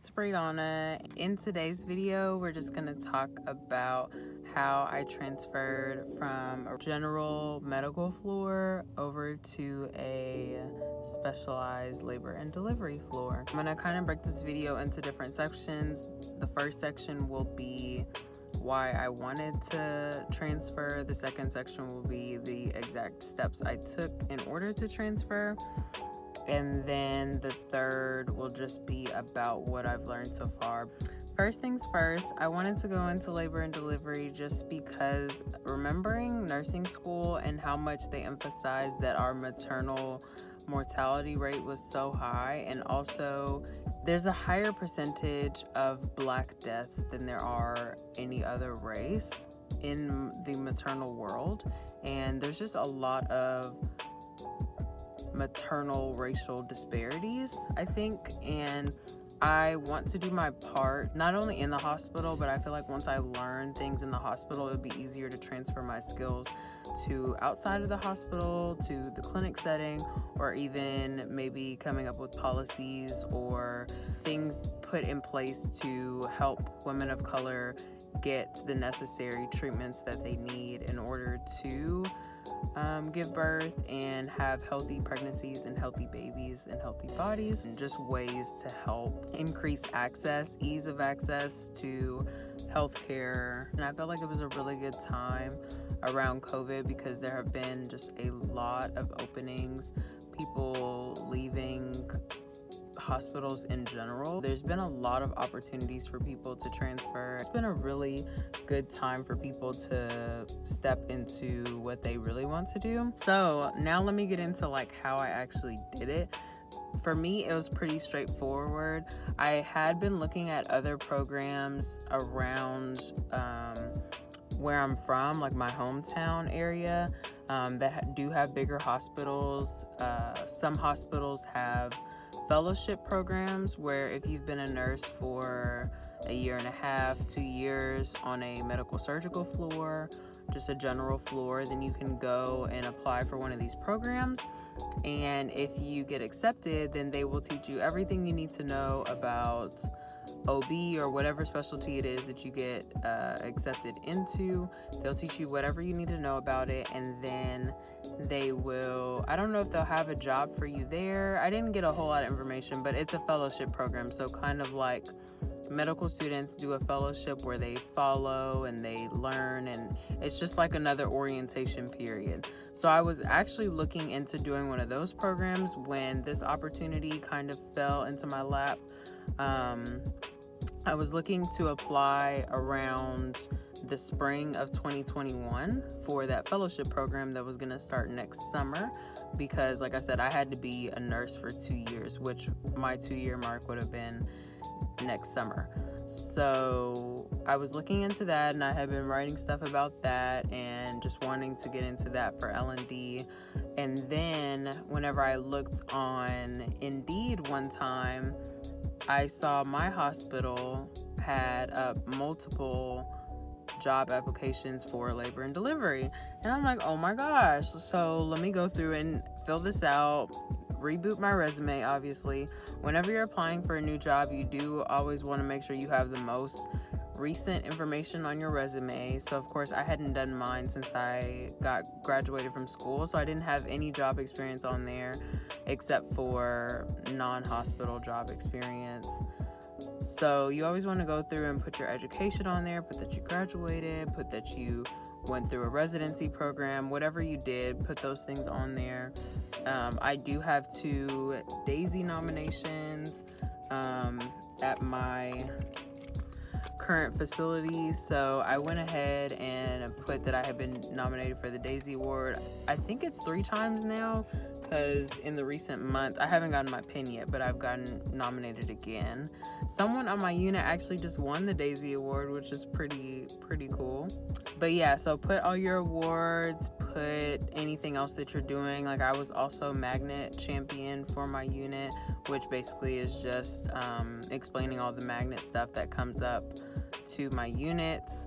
it's Brianna. In today's video, we're just going to talk about how I transferred from a general medical floor over to a specialized labor and delivery floor. I'm going to kind of break this video into different sections. The first section will be why I wanted to transfer. The second section will be the exact steps I took in order to transfer. And then the third will just be about what I've learned so far. First things first, I wanted to go into labor and delivery just because remembering nursing school and how much they emphasized that our maternal mortality rate was so high, and also there's a higher percentage of Black deaths than there are any other race in the maternal world, and there's just a lot of maternal racial disparities, I think, and I want to do my part not only in the hospital, but I feel like once I learn things in the hospital, it'll be easier to transfer my skills to outside of the hospital, to the clinic setting, or even maybe coming up with policies or things put in place to help women of color get the necessary treatments that they need in order to give birth and have healthy pregnancies and healthy babies and healthy bodies, and just ways to help increase access, ease of access to healthcare. And I felt like it was a really good time around COVID because there have been just a lot of openings, people leaving hospitals in general. There's been a lot of opportunities for people to transfer. It's been a really good time for people to step into what they really want to do. So now let me get into like how I actually did it. For me, it was pretty straightforward. I had been looking at other programs around where I'm from, like my hometown area, that do have bigger hospitals. Some hospitals have fellowship programs where if you've been a nurse for a year and a half, 2 years on a medical surgical floor, just a general floor, then you can go and apply for one of these programs. And if you get accepted, then they will teach you everything you need to know about OB or whatever specialty it is that you get accepted into. They'll teach you whatever you need to know about it, and then they will, I don't know if they'll have a job for you there. I didn't get a whole lot of information, but it's a fellowship program, so kind of like medical students do a fellowship where they follow and they learn, and it's just like another orientation period. So I was actually looking into doing one of those programs when this opportunity kind of fell into my lap. I was looking to apply around the spring of 2021 for that fellowship program that was going to start next summer because, like I said, I had to be a nurse for 2 years, which my 2-year mark would have been next summer. So I was looking into that, and I had been writing stuff about that and just wanting to get into that for L&D. And then whenever I looked on Indeed one time, I saw my hospital had multiple job applications for labor and delivery. And I'm like, oh my gosh. So let me go through and fill this out, reboot my resume, obviously. Whenever you're applying for a new job, you do always want to make sure you have the most recent information on your resume. So of course I hadn't done mine since I graduated from school, so I didn't have any job experience on there except for non-hospital job experience. So you always want to go through and put your education on there, put that you graduated, put that you went through a residency program, whatever you did, put those things on there. I do have 2 DAISY nominations at my current facility, so I went ahead and put that I have been nominated for the DAISY Award. I think it's 3 times now, because in the recent month, I haven't gotten my pin yet, but I've gotten nominated again. Someone on my unit actually just won the DAISY Award, which is pretty cool. But yeah, so put all your awards, put anything else that you're doing. Like I was also magnet champion for my unit, which basically is just explaining all the magnet stuff that comes up to my units.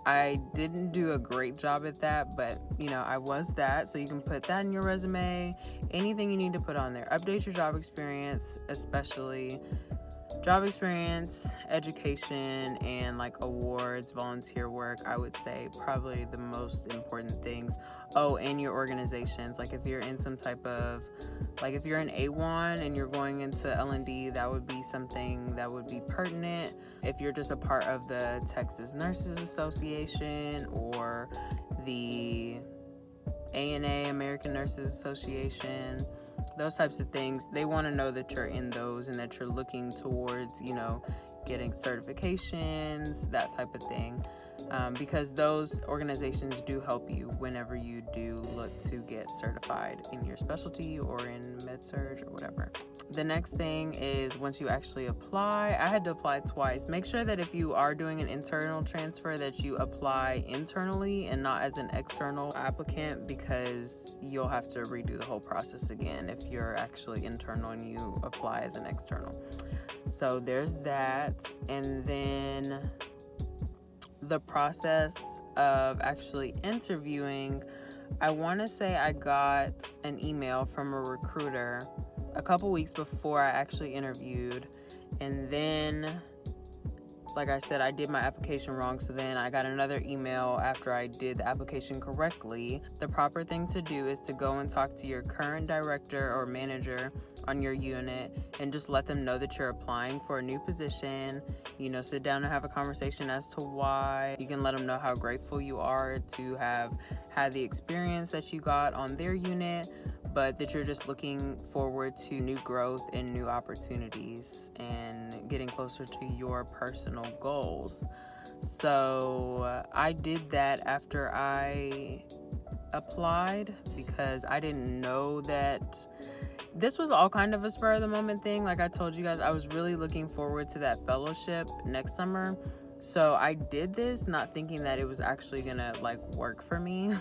I didn't do a great job at that, but you know, I was that. So you can put that in your resume, anything you need to put on there. Update your job experience, especially job experience, education, and like awards, volunteer work, I would say probably the most important things. Oh, and your organizations. Like if you're in some type of, like if you're in A1 and you're going into L&D, that would be something that would be pertinent. If you're just a part of the Texas Nurses Association or the ANA, American Nurses Association, those types of things, they want to know that you're in those and that you're looking towards, getting certifications, that type of thing, because those organizations do help you whenever you do look to get certified in your specialty or in medsurg or whatever. The next thing is once you actually apply, I had to apply twice. Make sure that if you are doing an internal transfer that you apply internally and not as an external applicant, because you'll have to redo the whole process again if you're actually internal and you apply as an external. So there's that. And then the process of actually interviewing, I want to say I got an email from a recruiter a couple weeks before I actually interviewed, and then like I said, I did my application wrong, so then I got another email after I did the application correctly. The proper thing to do is to go and talk to your current director or manager on your unit and just let them know that you're applying for a new position. Sit down and have a conversation as to why. You can let them know how grateful you are to have had the experience that you got on their unit, but that you're just looking forward to new growth and new opportunities and getting closer to your personal goals. So I did that after I applied because I didn't know that this was all kind of a spur of the moment thing. Like I told you guys, I was really looking forward to that fellowship next summer. So I did this not thinking that it was actually gonna work for me.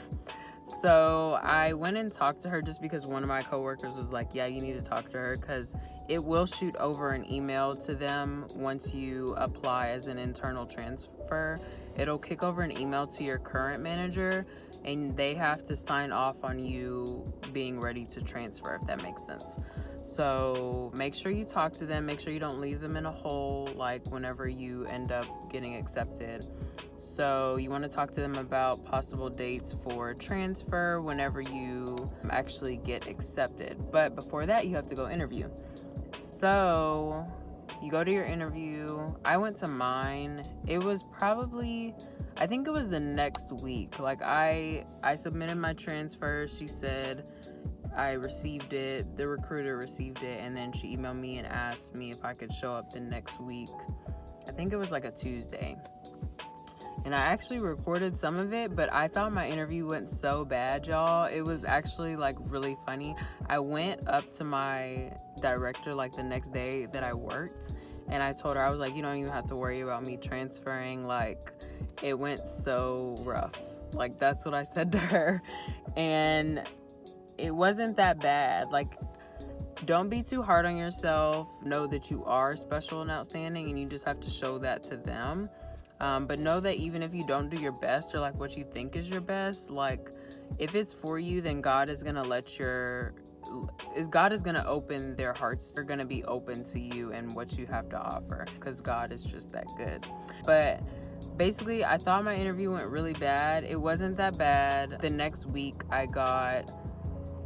So I went and talked to her just because one of my coworkers was like, yeah, you need to talk to her because it will shoot over an email to them once you apply as an internal transfer. It'll kick over an email to your current manager and they have to sign off on you being ready to transfer, if that makes sense. So make sure you talk to them. Make sure you don't leave them in a hole whenever you end up getting accepted. So you want to talk to them about possible dates for transfer whenever you actually get accepted. But before that, you have to go interview. So you go to your interview. I went to mine. It was probably, I think it was the next week. I submitted my transfer. She said I received it. The recruiter received it. And then she emailed me and asked me if I could show up the next week. I think it was a Tuesday. And I actually recorded some of it, but I thought my interview went so bad, y'all. It was actually really funny. I went up to my director the next day that I worked, and I told her, I was like, you don't even have to worry about me transferring. It went so rough. That's what I said to her. And it wasn't that bad. Don't be too hard on yourself. Know that you are special and outstanding, and you just have to show that to them. But know that even if you don't do your best or what you think is your best, if it's for you, then God is going to open their hearts. They're going to be open to you and what you have to offer because God is just that good. But basically, I thought my interview went really bad. It wasn't that bad. The next week I got,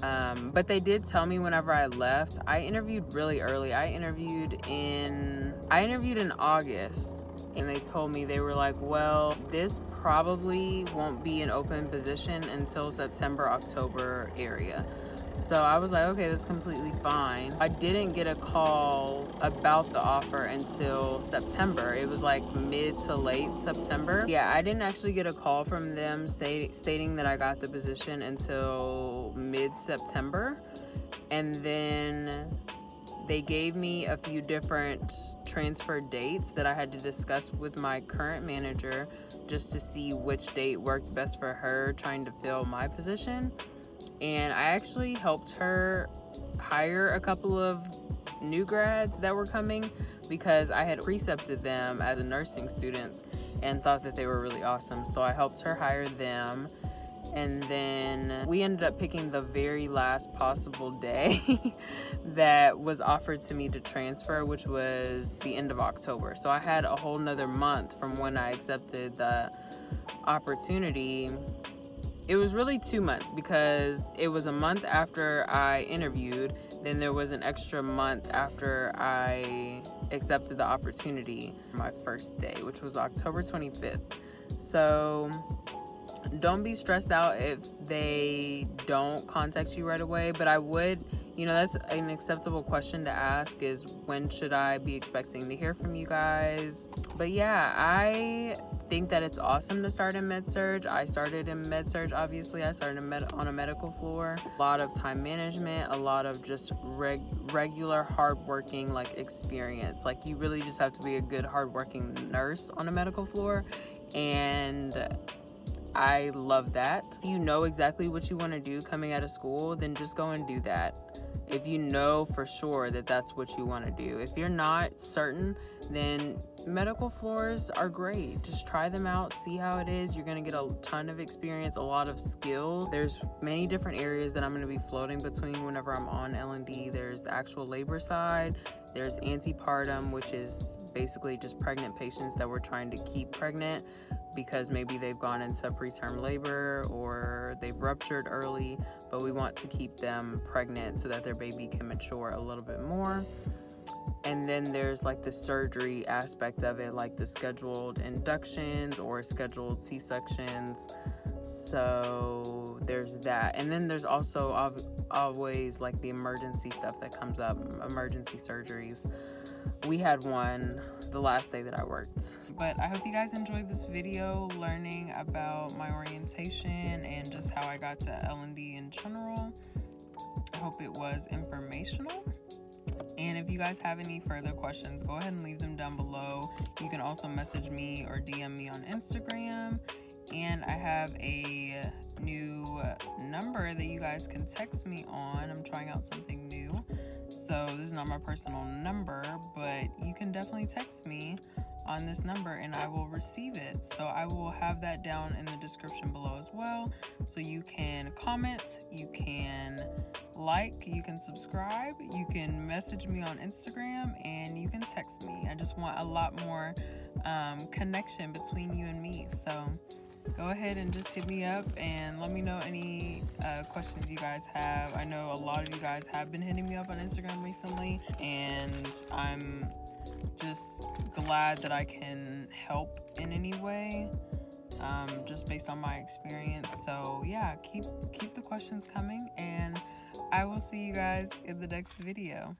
but they did tell me whenever I left, I interviewed really early. I interviewed in August. And they told me, they were like, well, this probably won't be an open position until September, October area. So I was like, okay, that's completely fine. I didn't get a call about the offer until September. It was mid to late September. Yeah, I didn't actually get a call from them stating that I got the position until mid-September. And then they gave me a few different transfer dates that I had to discuss with my current manager just to see which date worked best for her trying to fill my position. And I actually helped her hire a couple of new grads that were coming because I had precepted them as nursing students and thought that they were really awesome. So I helped her hire them. And then we ended up picking the very last possible day that was offered to me to transfer, which was the end of October. So I had a whole nother month from when I accepted the opportunity. It was really 2 months because it was a month after I interviewed, then there was an extra month after I accepted the opportunity, my first day, which was October 25th. So don't be stressed out if they don't contact you right away, but I would, that's an acceptable question to ask, is when should I be expecting to hear from you guys? But yeah, I think that it's awesome to start in med-surg. I started in med-surg, obviously. I started on a medical floor. A lot of time management, a lot of just regular hardworking experience. You really just have to be a good hardworking nurse on a medical floor, and I love that. If you know exactly what you want to do coming out of school, then just go and do that. If you know for sure that that's what you want to do. If you're not certain, then medical floors are great. Just try them out, see how it is. You're going to get a ton of experience, a lot of skills. There's many different areas that I'm going to be floating between whenever I'm on L&D. There's the actual labor side. There's antepartum, which is basically just pregnant patients that we're trying to keep pregnant because maybe they've gone into preterm labor or they've ruptured early, but we want to keep them pregnant so that their baby can mature a little bit more. And then there's the surgery aspect of it, the scheduled inductions or scheduled C-sections. So there's that. And then there's also always the emergency stuff that comes up, emergency surgeries. We had one the last day that I worked. But I hope you guys enjoyed this video learning about my orientation and just how I got to L&D in general. I hope it was informational. And if you guys have any further questions, go ahead and leave them down below. You can also message me or DM me on Instagram. And I have a new number that you guys can text me on. I'm trying out something new. So this is not my personal number, but you can definitely text me on this number and I will receive it. So I will have that down in the description below as well. So you can comment, you can you can subscribe, you can message me on Instagram, and you can text me. I just want a lot more connection between you and me. So go ahead and just hit me up and let me know any questions you guys have. I know a lot of you guys have been hitting me up on Instagram recently, and I'm just glad that I can help in any way, just based on my experience. So yeah, keep the questions coming, and I will see you guys in the next video.